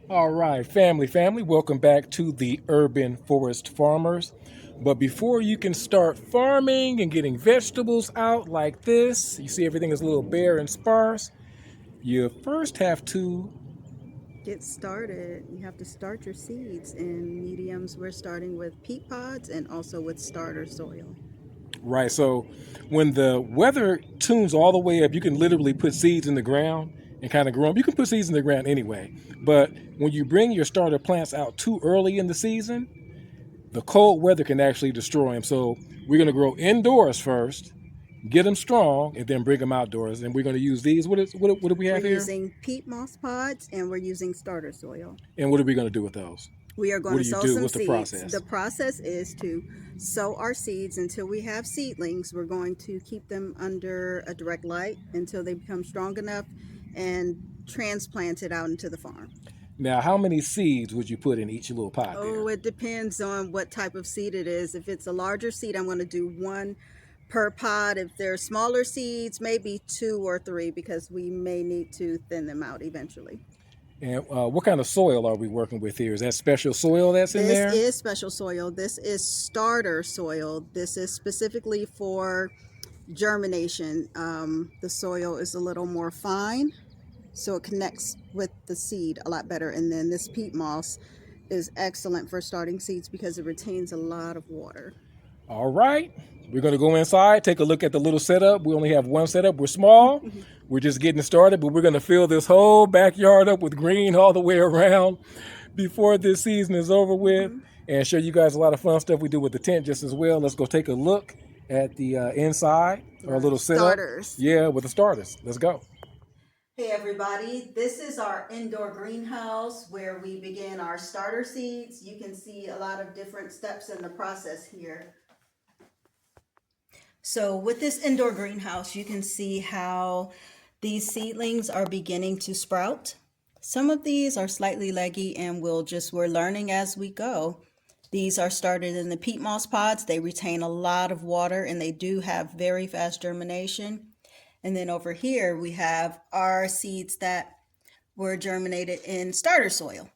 All right, family, welcome back to the Urban Forest Farmers. But before you can start farming and getting vegetables out like this, you see everything is a little bare and sparse. You first have to, Get started. You have to start your seeds in mediums. We're starting with peat pods and also with starter soil. right? So when the weather tunes all the way up, you can literally put seeds in the ground and kind of grow them. You can put seeds in the ground anyway. But when you bring your starter plants out too early in the season, the cold weather can actually destroy them. So we're going to grow indoors first, get them strong, and then bring them outdoors. And we're going to use these. What do we We're have here? using peat moss pods and we're using starter soil. And what are we going to do with those? We are going What to do you sow do? some What's the seeds. The process? process is to sow our seeds until we have seedlings. We're going to keep them under a direct light until they become strong enough and transplant it out into the farm. Now, how many seeds would you put in each little pot Oh, there? it depends on what type of seed it is. If it's a larger seed, I'm going to do one per pod. If they're smaller seeds, maybe two or three because we may need to thin them out eventually. And what kind of soil are we working with here? Is that special soil that's in This there? is special soil. This is starter soil. This is specifically for germination. The soil is a little more fine, so it connects with the seed a lot better. And then this peat moss is excellent for starting seeds because it retains a lot of water. All right. We're going to go inside, take a look at the little setup. We only have one setup. We're small. We're just getting started, but we're going to fill this whole backyard up with green all the way around before this season is over with Mm-hmm. and show you guys a lot of fun stuff we do with the tent just as well. Let's go take a look at the inside, our Our little setup. starters. Yeah, with the starters. Let's go. Hey everybody, this is our indoor greenhouse where we begin our starter seeds. You can see a lot of different steps in the process here. So with this indoor greenhouse, you can see how these seedlings are beginning to sprout. Some of these are slightly leggy and we're learning as we go. These are started in the peat moss pods. They retain a lot of water and they do have very fast germination. And then over here we have our seeds that were germinated in starter soil.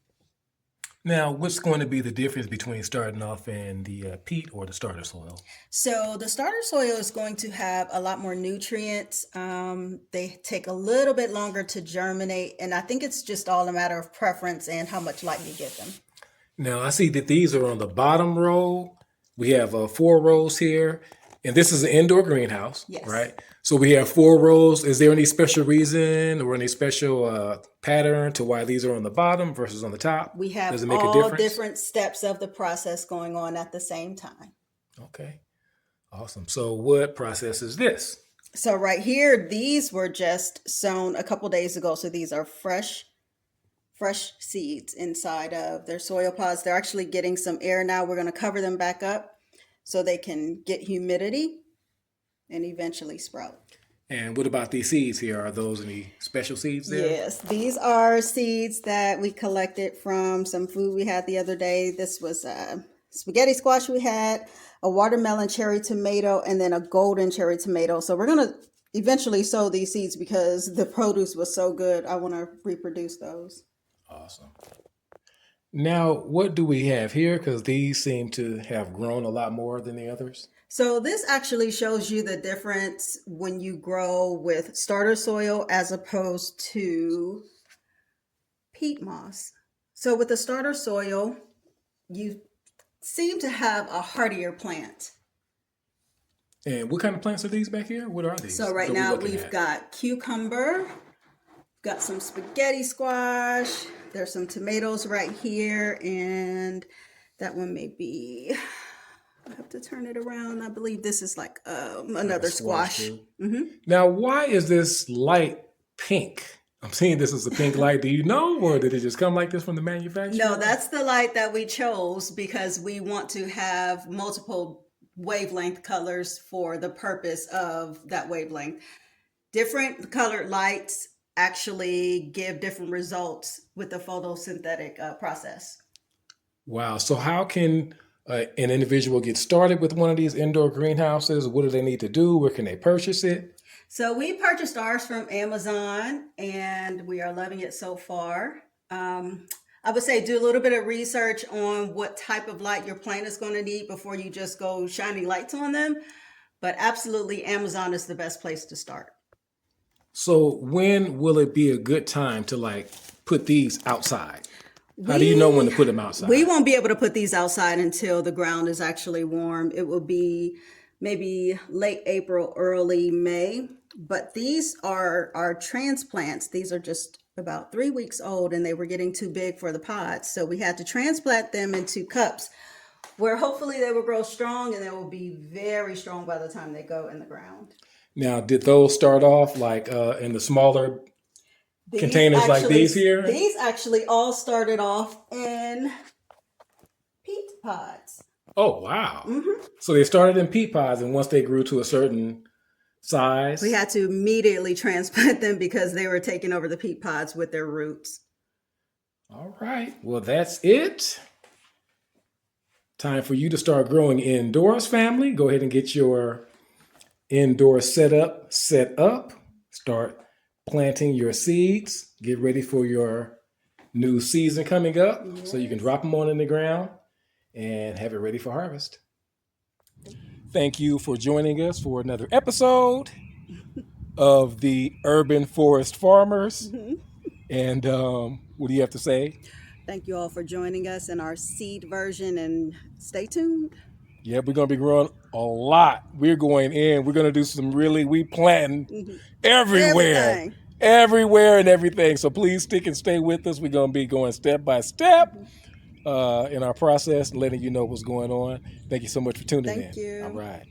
Now, what's going to be the difference between starting off in the peat or the starter soil? So the starter soil is going to have a lot more nutrients. They take a little bit longer to germinate, and I think it's just all a matter of preference and how much light you give them. Now, I see that these are on the bottom row. We have 4 rows here, and this is an indoor greenhouse, Yes. right? So we have 4 rows. Is there any special reason or any special pattern to why these are on the bottom versus on the top? We have Does it make a all difference? different steps of the process going on at the same time. Okay, awesome. So what process is this? So right here, these were just sown a couple days ago. So these are fresh seeds inside of their soil pods. They're actually getting some air now. We're going to cover them back up so they can get humidity and eventually sprout. And what about these seeds here? Are those any special seeds there? Yes, these are seeds that we collected from some food we had the other day. This was spaghetti squash we had, a watermelon cherry tomato, and then a golden cherry tomato. So we're going to eventually sow these seeds because the produce was so good. I want to reproduce those. Awesome. Now, what do we have here? Because these seem to have grown a lot more than the others. So this actually shows you the difference when you grow with starter soil as opposed to peat moss. So with the starter soil, you seem to have a hardier plant. And what kind of plants are these back here? What are these So right that we're now looking we've at? got cucumber, got some spaghetti squash, there's some tomatoes right here, and that one may be, I have to turn it around. I believe this is like another squash. Too. Now, why is this light pink? I'm seeing this as a pink light. Do you know, or did it just come like this from the manufacturer? No, that's the light that we chose because we want to have multiple wavelength colors for the purpose of that wavelength. Different colored lights actually give different results with the photosynthetic process. Wow. So, how can an individual get started with one of these indoor greenhouses? What do they need to do? Where can they purchase it? So we purchased ours from Amazon and we are loving it so far. I would say do a little bit of research on what type of light your plant is going to need before you just go shining lights on them. But absolutely, Amazon is the best place to start. So when will it be a good time to like put these outside? How do you know when to put them outside? We won't be able to put these outside until the ground is actually warm. It will be maybe late April, early May. But these are our transplants. These are just about 3 weeks old, and they were getting too big for the pods. So we had to transplant them into cups where hopefully they will grow strong, and they will be very strong by the time they go in the ground. Now, did those start off like in the smaller containers like these here? These actually all started off in peat pods. Oh, wow. So they started in peat pods, and once they grew to a certain size, We had to immediately transplant them because they were taking over the peat pods with their roots. all right. Well, that's it. Time for you to start growing indoors, family. Go ahead and get your indoor setup set up. Start planting your seeds. Get ready for your new season coming up so you can drop them on in the ground and have it ready for harvest. Thank you for joining us for another episode of the Urban Forest Farmers. And what do you have to say? Thank you all for joining us in our seed version, and stay tuned. Yeah, we're going to be growing a lot. We're going in. We're going to do some we planting everywhere. Everywhere and everything. So please stick and stay with us. We're going to be going step by step in our process and letting you know what's going on. Thank you so much for tuning in. Thank you. All right.